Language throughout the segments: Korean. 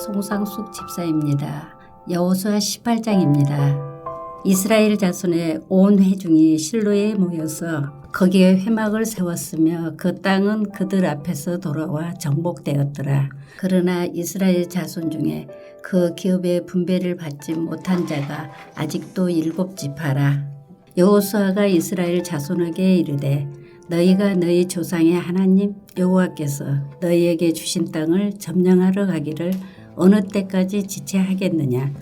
송상숙 집사입니다. 여호수아 18장입니다. 이스라엘 자손의 온 회중이 실로에 모여서 거기에 회막을 세웠으며 그 땅은 그들 앞에서 돌아와 정복되었더라. 그러나 이스라엘 자손 중에 그 기업의 분배를 받지 못한 자가 아직도 7지파라. 여호수아가 이스라엘 자손에게 이르되 너희가 너희 조상의 하나님 여호와께서 너희에게 주신 땅을 점령하러 가기를 어느 때까지 지체하겠느냐.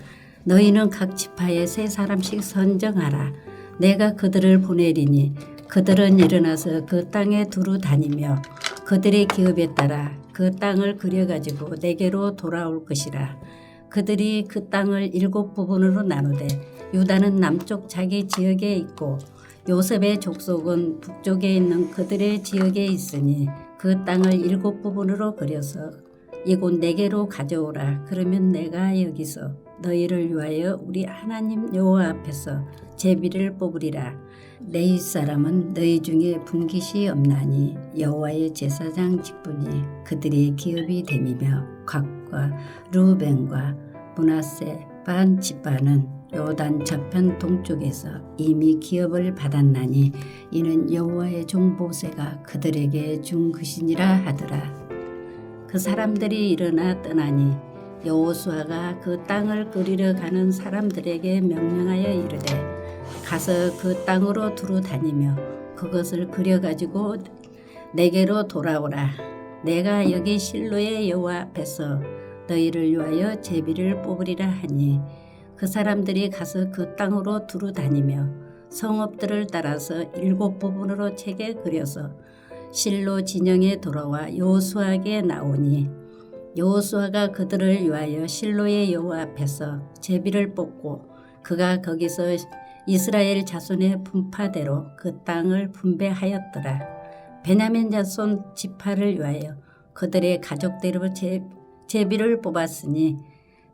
너희는 각 지파에 3사람씩 선정하라. 내가 그들을 보내리니 그들은 일어나서 그 땅에 두루 다니며 그들의 기업에 따라 그 땅을 그려가지고 내게로 돌아올 것이라. 그들이 그 땅을 7부분으로 나누되 유다는 남쪽 자기 지역에 있고 요셉의 족속은 북쪽에 있는 그들의 지역에 있으니 그 땅을 7부분으로 그려서 이곳 내게로 가져오라. 그러면 내가 여기서 너희를 위하여 우리 하나님 여호와 앞에서 제비를 뽑으리라. 레위 사람은 너희 중에 분깃이 없나니 여호와의 제사장 직분이 그들의 기업이 됨이며 갓과 르우벤과 므낫세 반 지파는 요단 저편 동쪽에서 이미 기업을 받았나니 이는 여호와의 종 모세가 그들에게 준 것이니라 하더라. 그 사람들이 일어나 떠나니 여호수아가 그 땅을 그리러 가는 사람들에게 명령하여 이르되 가서 그 땅으로 두루 다니며 그것을 그려가지고 내게로 돌아오라. 내가 여기 실로의 여호와 앞에서 너희를 위하여 제비를 뽑으리라 하니 그 사람들이 가서 그 땅으로 두루 다니며 성읍들을 따라서 7부분으로 채게 그려서 실로 진영에 돌아와 여호수아에게 나오니 여호수아가 그들을 위하여 실로의 여호와 앞에서 제비를 뽑고 그가 거기서 이스라엘 자손의 분파대로 그 땅을 분배하였더라. 베냐민 자손 지파를 위하여 그들의 가족대로 제비를 뽑았으니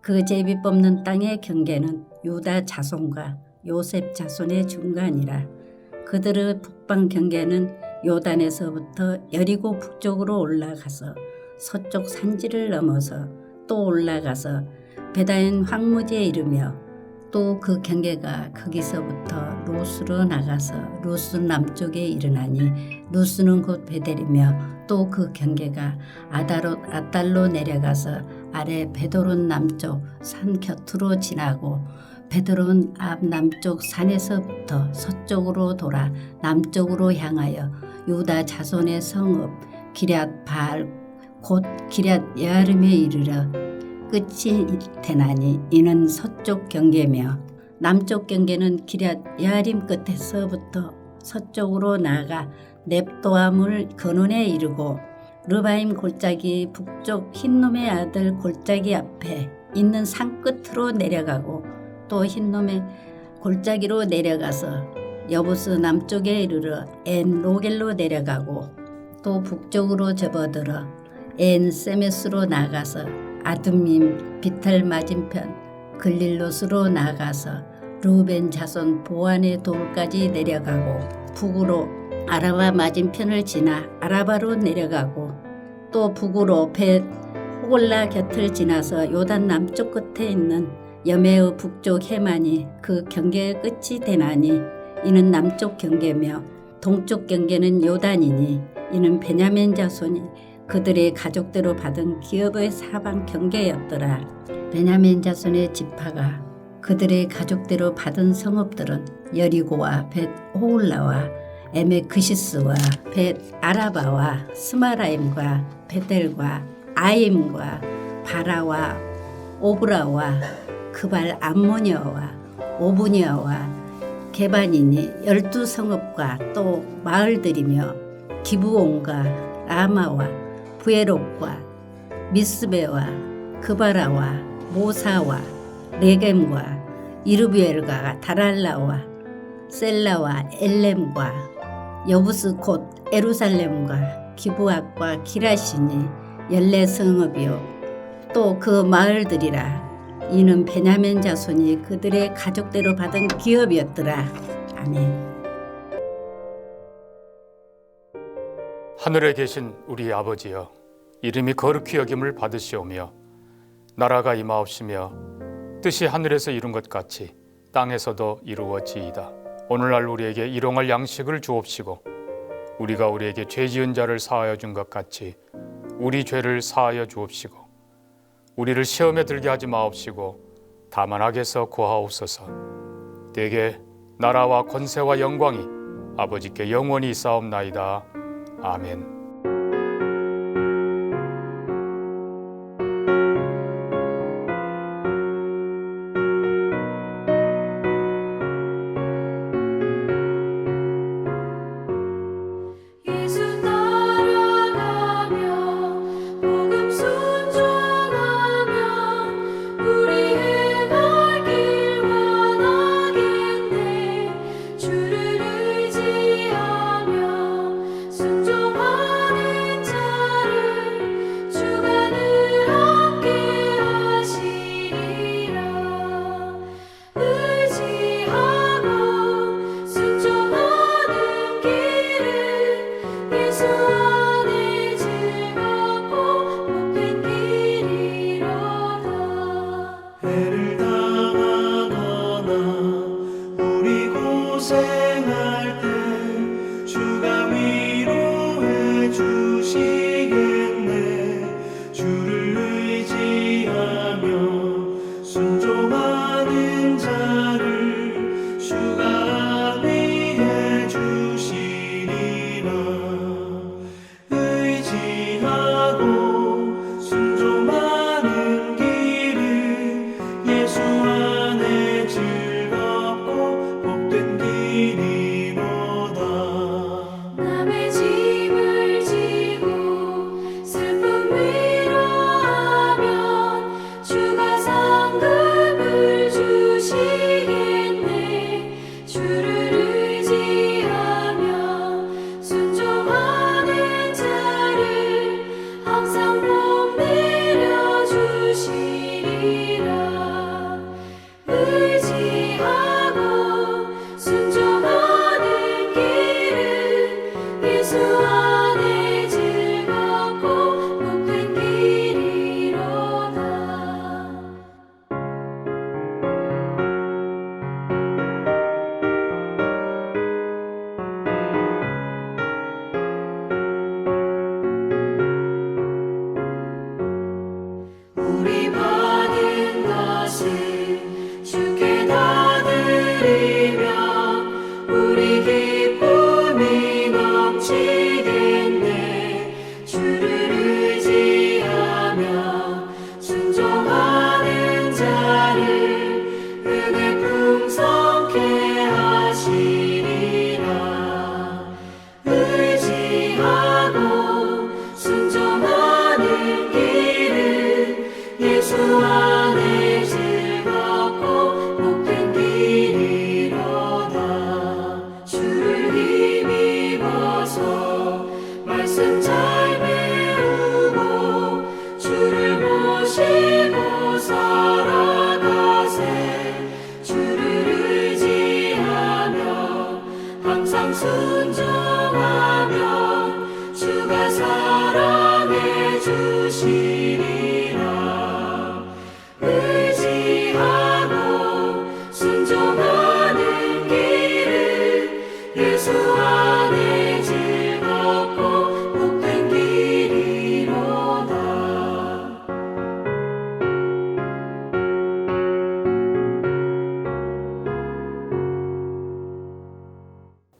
그 제비 뽑는 땅의 경계는 유다 자손과 요셉 자손의 중간이라. 그들의 북방 경계는 요단에서부터 여리고 북쪽으로 올라가서 서쪽 산지를 넘어서 또 올라가서 베다인 황무지에 이르며 또 그 경계가 거기서부터 루스로 나가서 루스 남쪽에 이르나니 루스는 곧 베델이며 또 그 경계가 아달로 내려가서 아래 베도론 남쪽 산 곁으로 지나고 베드론 앞 남쪽 산에서부터 서쪽으로 돌아 남쪽으로 향하여 유다 자손의 성읍 기럇 바알 곧 기럇 여아림에 이르러 끝이 되나니 이는 서쪽 경계며 남쪽 경계는 기럇 여아림 끝에서부터 서쪽으로 나아가 넵도암을 근원에 이르고 르바임 골짜기 북쪽 흰놈의 아들 골짜기 앞에 있는 산 끝으로 내려가고 또 흰놈의 골짜기로 내려가서 여부스 남쪽에 이르러 엔 로겔로 내려가고 또 북쪽으로 접어들어 엔 세메스로 나가서 아둠밈 비탈 맞은편 글릴롯으로 나가서 르우벤 자손 보안의 돌까지 내려가고 북으로 아라바 맞은편을 지나 아라바로 내려가고 또 북으로 벳 호골라 곁을 지나서 요단 남쪽 끝에 있는 여메의 북쪽 해만이 그 경계의 끝이 되나니 이는 남쪽 경계며 동쪽 경계는 요단이니 이는 베냐민 자손이 그들의 가족대로 받은 기업의 사방 경계였더라. 베냐민 자손의 지파가 그들의 가족대로 받은 성읍들은 여리고와 벳 호울라와 에메크시스와 벳 아라바와 스마라임과 베델과 아임과 바라와 오브라와 그발 암모니아와 오브니아와 게바니니 12성읍과 또 마을들이며 기브온과 라마와 부에롯과 미스베와 그바라와 모사와 레겜과 이르비엘과 다랄라와 셀라와 엘렘과 여부스 곧 에루살렘과 기브앗과 기라시니 14성읍이요 또 그 마을들이라. 이는 베냐민 자손이 그들의 가족대로 받은 기업이었더라. 아멘. 하늘에 계신 우리 아버지여, 이름이 거룩히 여김을 받으시오며 나라가 임하옵시며 뜻이 하늘에서 이룬 것 같이 땅에서도 이루어지이다. 오늘날 우리에게 일용할 양식을 주옵시고 우리가 우리에게 죄 지은 자를 사하여 준 것 같이 우리 죄를 사하여 주옵시고 우리를 시험에 들게 하지 마옵시고 다만 악에서 구하옵소서. 대개 나라와 권세와 영광이 아버지께 영원히 있사옵나이다. 아멘.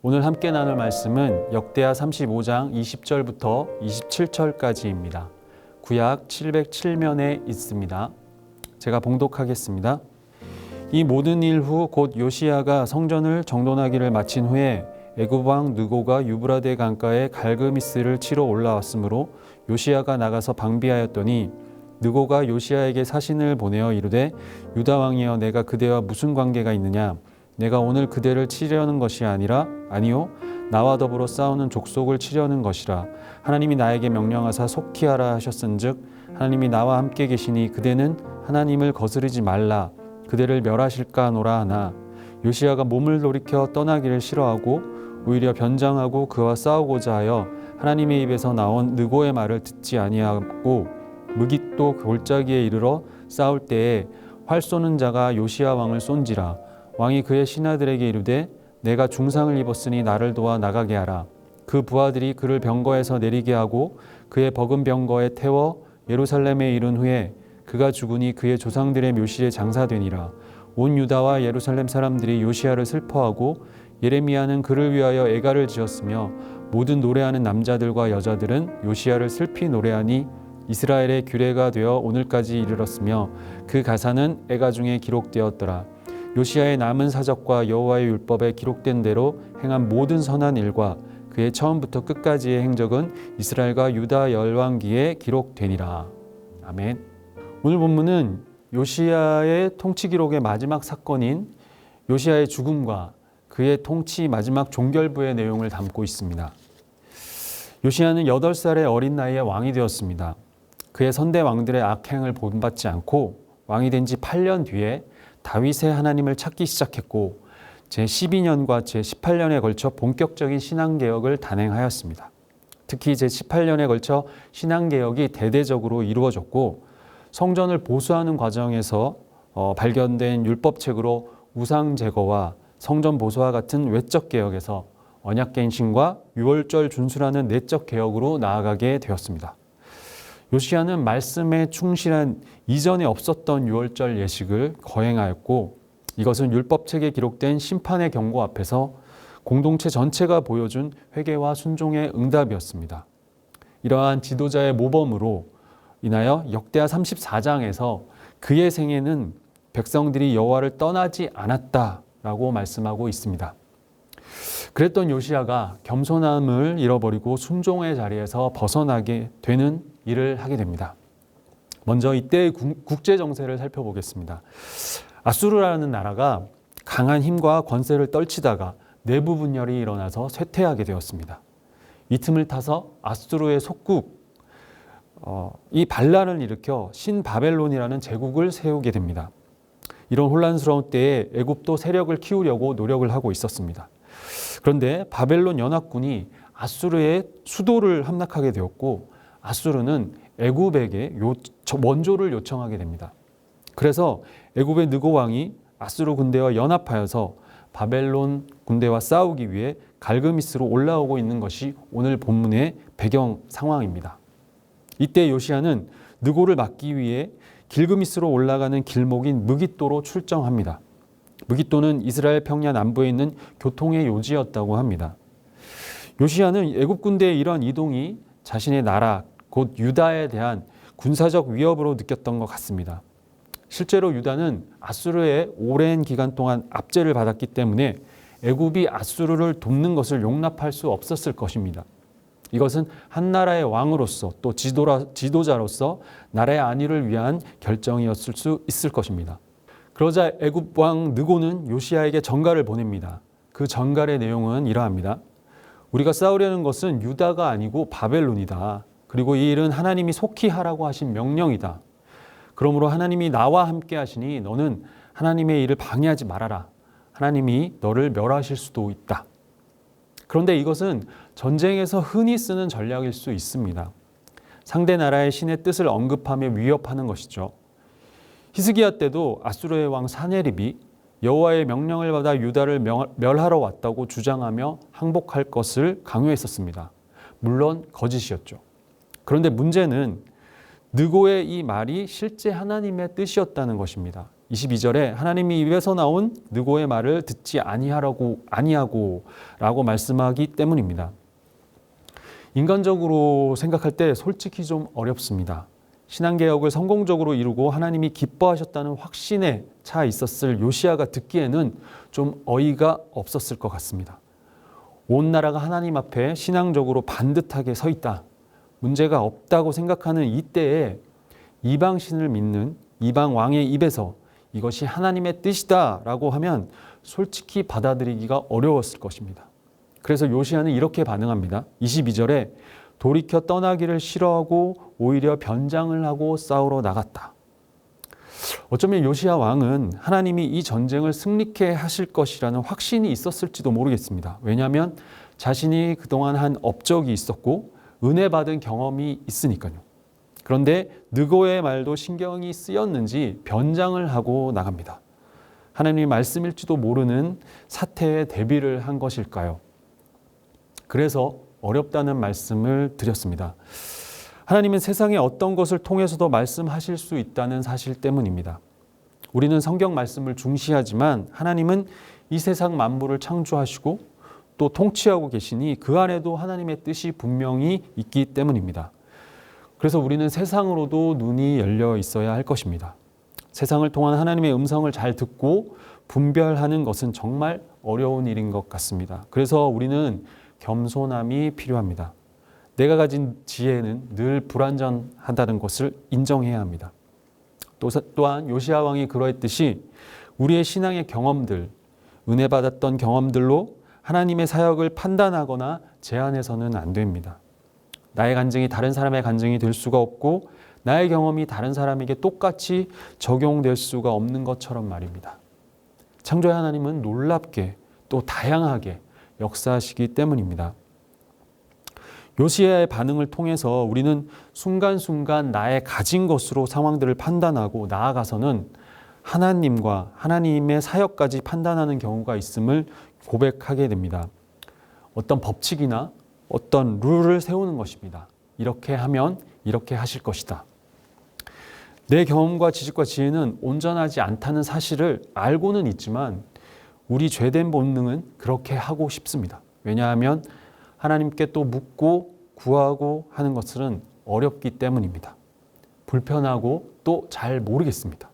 오늘 함께 나눌 말씀은 역대하 35장 20절부터 27절까지입니다. 구약 707면에 있습니다. 제가 봉독하겠습니다. 이 모든 일 후 곧 요시야가 성전을 정돈하기를 마친 후에 애굽 왕 느고가 유브라데 강가에 갈그미스를 치러 올라왔으므로 요시야가 나가서 방비하였더니 느고가 요시야에게 사신을 보내어 이르되 유다 왕이여 내가 그대와 무슨 관계가 있느냐 내가 오늘 그대를 치려는 것이 아니라 아니요 나와 더불어 싸우는 족속을 치려는 것이라 하나님이 나에게 명령하사 속히 하라 하셨은즉 하나님이 나와 함께 계시니 그대는 하나님을 거스르지 말라 그대를 멸하실까 하노라 하나 요시야가 몸을 돌이켜 떠나기를 싫어하고 오히려 변장하고 그와 싸우고자 하여 하나님의 입에서 나온 느고의 말을 듣지 아니하고 무깃도 골짜기에 이르러 싸울 때에 활 쏘는 자가 요시야 왕을 쏜지라. 왕이 그의 신하들에게 이르되 내가 중상을 입었으니 나를 도와 나가게 하라. 그 부하들이 그를 병거에서 내리게 하고 그의 버금 병거에 태워 예루살렘에 이른 후에 그가 죽으니 그의 조상들의 묘실에 장사되니라. 온 유다와 예루살렘 사람들이 요시야를 슬퍼하고 예레미야는 그를 위하여 애가를 지었으며 모든 노래하는 남자들과 여자들은 요시야를 슬피 노래하니 이스라엘의 규례가 되어 오늘까지 이르렀으며 그 가사는 애가 중에 기록되었더라. 요시야의 남은 사적과 여호와의 율법에 기록된 대로 행한 모든 선한 일과 그의 처음부터 끝까지의 행적은 이스라엘과 유다 열왕기에 기록되니라. 아멘. 오늘 본문은 요시야의 통치 기록의 마지막 사건인 요시야의 죽음과 그의 통치 마지막 종결부의 내용을 담고 있습니다. 요시야는 8살의 어린 나이에 왕이 되었습니다. 그의 선대 왕들의 악행을 본받지 않고 왕이 된 지 8년 뒤에 다윗의 하나님을 찾기 시작했고 제12년과 제18년에 걸쳐 본격적인 신앙개혁을 단행하였습니다. 특히 제18년에 걸쳐 신앙개혁이 대대적으로 이루어졌고 성전을 보수하는 과정에서 발견된 율법책으로 우상 제거와 성전 보수와 같은 외적 개혁에서 언약갱신과 유월절 준수라는 내적 개혁으로 나아가게 되었습니다. 요시야는 말씀에 충실한 이전에 없었던 유월절 예식을 거행하였고 이것은 율법책에 기록된 심판의 경고 앞에서 공동체 전체가 보여준 회개와 순종의 응답이었습니다. 이러한 지도자의 모범으로 인하여 역대하 34장에서 그의 생애는 백성들이 여호와를 떠나지 않았다라고 말씀하고 있습니다. 그랬던 요시야가 겸손함을 잃어버리고 순종의 자리에서 벗어나게 되는 일을 하게 됩니다. 먼저 이때의 국제 정세를 살펴보겠습니다. 아수르라는 나라가 강한 힘과 권세를 떨치다가 내부 분열이 일어나서 쇠퇴하게 되었습니다. 이 틈을 타서 아수르의 속국 이 반란을 일으켜 신바벨론이라는 제국을 세우게 됩니다. 이런 혼란스러운 때에 애굽도 세력을 키우려고 노력을 하고 있었습니다. 그런데 바벨론 연합군이 아수르의 수도를 함락하게 되었고 아수르는 애굽에게 원조를 요청하게 됩니다. 그래서 애굽의 느고 왕이 아수르 군대와 연합하여서 바벨론 군대와 싸우기 위해 갈그미스로 올라오고 있는 것이 오늘 본문의 배경 상황입니다. 이때 요시야는 느고를 막기 위해 길그미스로 올라가는 길목인 무깃도로 출정합니다. 무깃도는 이스라엘 평야 남부에 있는 교통의 요지였다고 합니다. 요시야는 애굽 군대의 이런 이동이 자신의 나라 곧 유다에 대한 군사적 위협으로 느꼈던 것 같습니다. 실제로 유다는 아수르의 오랜 기간 동안 압제를 받았기 때문에 애굽이 아수르를 돕는 것을 용납할 수 없었을 것입니다. 이것은 한 나라의 왕으로서 또 지도자로서 나라의 안위를 위한 결정이었을 수 있을 것입니다. 그러자 애굽 왕 느고는 요시야에게 전갈을 보냅니다. 그 전갈의 내용은 이러합니다. 우리가 싸우려는 것은 유다가 아니고 바벨론이다. 그리고 이 일은 하나님이 속히 하라고 하신 명령이다. 그러므로 하나님이 나와 함께 하시니 너는 하나님의 일을 방해하지 말아라. 하나님이 너를 멸하실 수도 있다. 그런데 이것은 전쟁에서 흔히 쓰는 전략일 수 있습니다. 상대 나라의 신의 뜻을 언급하며 위협하는 것이죠. 히스기야 때도 아수르의 왕 사네립이 여호와의 명령을 받아 유다를 멸하러 왔다고 주장하며 항복할 것을 강요했었습니다. 물론 거짓이었죠. 그런데 문제는 느고의 이 말이 실제 하나님의 뜻이었다는 것입니다. 22절에 하나님이 입에서 나온 느고의 말을 듣지 아니하고 라고 말씀하기 때문입니다. 인간적으로 생각할 때 솔직히 좀 어렵습니다. 신앙개혁을 성공적으로 이루고 하나님이 기뻐하셨다는 확신에 차 있었을 요시야가 듣기에는 좀 어이가 없었을 것 같습니다. 온 나라가 하나님 앞에 신앙적으로 반듯하게 서 있다. 문제가 없다고 생각하는 이때에 이방신을 믿는 이방 왕의 입에서 이것이 하나님의 뜻이다라고 하면 솔직히 받아들이기가 어려웠을 것입니다. 그래서 요시야는 이렇게 반응합니다. 22절에 돌이켜 떠나기를 싫어하고 오히려 변장을 하고 싸우러 나갔다. 어쩌면 요시야 왕은 하나님이 이 전쟁을 승리케 하실 것이라는 확신이 있었을지도 모르겠습니다. 왜냐하면 자신이 그동안 한 업적이 있었고 은혜 받은 경험이 있으니까요. 그런데 느고의 말도 신경이 쓰였는지 변장을 하고 나갑니다. 하나님의 말씀일지도 모르는 사태에 대비를 한 것일까요? 그래서 어렵다는 말씀을 드렸습니다. 하나님은 세상의 어떤 것을 통해서도 말씀하실 수 있다는 사실 때문입니다. 우리는 성경 말씀을 중시하지만 하나님은 이 세상 만물을 창조하시고 또 통치하고 계시니 그 안에도 하나님의 뜻이 분명히 있기 때문입니다. 그래서 우리는 세상으로도 눈이 열려 있어야 할 것입니다. 세상을 통한 하나님의 음성을 잘 듣고 분별하는 것은 정말 어려운 일인 것 같습니다. 그래서 우리는 겸손함이 필요합니다. 내가 가진 지혜는 늘 불완전하다는 것을 인정해야 합니다. 또한 요시야 왕이 그러했듯이 우리의 신앙의 경험들, 은혜 받았던 경험들로 하나님의 사역을 판단하거나 제한해서는 안 됩니다. 나의 간증이 다른 사람의 간증이 될 수가 없고 나의 경험이 다른 사람에게 똑같이 적용될 수가 없는 것처럼 말입니다. 창조의 하나님은 놀랍게 또 다양하게 역사하시기 때문입니다. 요시야의 반응을 통해서 우리는 순간순간 나의 가진 것으로 상황들을 판단하고 나아가서는 하나님과 하나님의 사역까지 판단하는 경우가 있음을 고백하게 됩니다. 어떤 법칙이나 어떤 룰을 세우는 것입니다. 이렇게 하면 이렇게 하실 것이다. 내 경험과 지식과 지혜는 온전하지 않다는 사실을 알고는 있지만 우리 죄된 본능은 그렇게 하고 싶습니다. 왜냐하면 하나님께 또 묻고 구하고 하는 것은 어렵기 때문입니다. 불편하고 또 잘 모르겠습니다.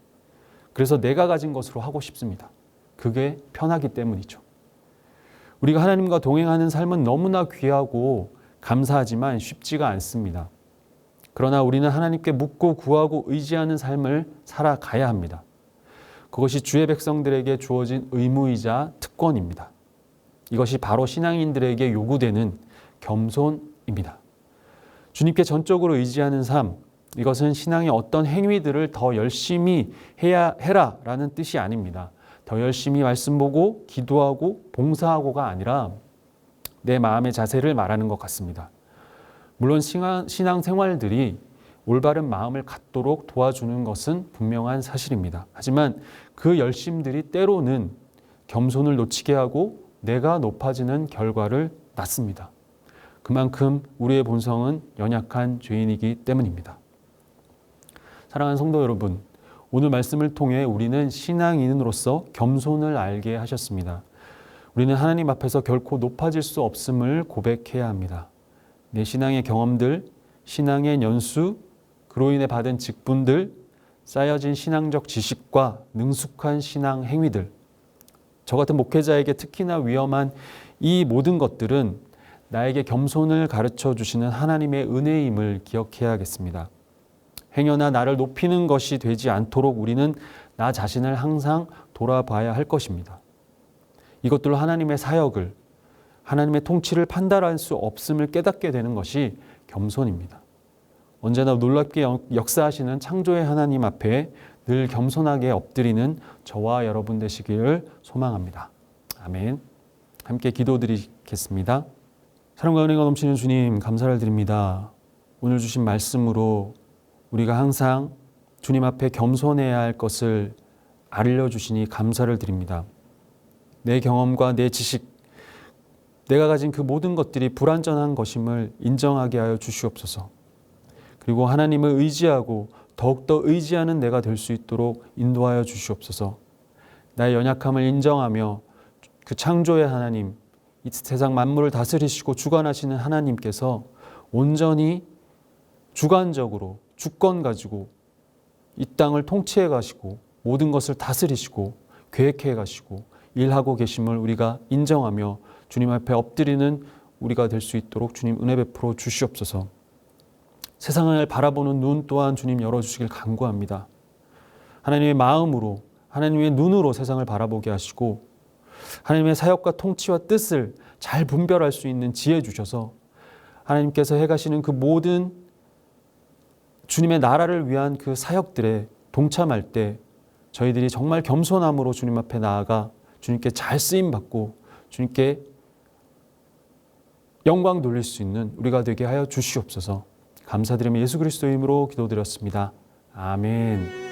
그래서 내가 가진 것으로 하고 싶습니다. 그게 편하기 때문이죠. 우리가 하나님과 동행하는 삶은 너무나 귀하고 감사하지만 쉽지가 않습니다. 그러나 우리는 하나님께 묻고 구하고 의지하는 삶을 살아가야 합니다. 그것이 주의 백성들에게 주어진 의무이자 특권입니다. 이것이 바로 신앙인들에게 요구되는 겸손입니다. 주님께 전적으로 의지하는 삶, 이것은 신앙의 어떤 행위들을 더 열심히 해라라는 뜻이 아닙니다. 더 열심히 말씀 보고 기도하고 봉사하고가 아니라 내 마음의 자세를 말하는 것 같습니다. 물론 신앙 생활들이 올바른 마음을 갖도록 도와주는 것은 분명한 사실입니다. 하지만 그 열심들이 때로는 겸손을 놓치게 하고 내가 높아지는 결과를 낳습니다. 그만큼 우리의 본성은 연약한 죄인이기 때문입니다. 사랑하는 성도 여러분, 오늘 말씀을 통해 우리는 신앙인으로서 겸손을 알게 하셨습니다. 우리는 하나님 앞에서 결코 높아질 수 없음을 고백해야 합니다. 내 신앙의 경험들, 신앙의 연수, 그로 인해 받은 직분들, 쌓여진 신앙적 지식과 능숙한 신앙 행위들, 저 같은 목회자에게 특히나 위험한 이 모든 것들은 나에게 겸손을 가르쳐 주시는 하나님의 은혜임을 기억해야겠습니다. 행여나 나를 높이는 것이 되지 않도록 우리는 나 자신을 항상 돌아봐야 할 것입니다. 이것들로 하나님의 사역을, 하나님의 통치를 판단할 수 없음을 깨닫게 되는 것이 겸손입니다. 언제나 놀랍게 역사하시는 창조의 하나님 앞에 늘 겸손하게 엎드리는 저와 여러분 되시기를 소망합니다. 아멘. 함께 기도드리겠습니다. 사랑과 은혜가 넘치는 주님, 감사를 드립니다. 오늘 주신 말씀으로 우리가 항상 주님 앞에 겸손해야 할 것을 알려주시니 감사를 드립니다. 내 경험과 내 지식, 내가 가진 그 모든 것들이 불완전한 것임을 인정하게 하여 주시옵소서. 그리고 하나님을 의지하고 더욱더 의지하는 내가 될 수 있도록 인도하여 주시옵소서. 나의 연약함을 인정하며 그 창조의 하나님, 이 세상 만물을 다스리시고 주관하시는 하나님께서 온전히 주관적으로 주권 가지고 이 땅을 통치해 가시고 모든 것을 다스리시고 계획해 가시고 일하고 계심을 우리가 인정하며 주님 앞에 엎드리는 우리가 될 수 있도록 주님 은혜 베풀어 주시옵소서. 세상을 바라보는 눈 또한 주님 열어주시길 간구합니다. 하나님의 마음으로, 하나님의 눈으로 세상을 바라보게 하시고 하나님의 사역과 통치와 뜻을 잘 분별할 수 있는 지혜 주셔서 하나님께서 해가시는 그 모든 주님의 나라를 위한 그 사역들에 동참할 때 저희들이 정말 겸손함으로 주님 앞에 나아가 주님께 잘 쓰임받고 주님께 영광 돌릴 수 있는 우리가 되게 하여 주시옵소서. 감사드리며 예수 그리스도의 이름으로 기도드렸습니다. 아멘.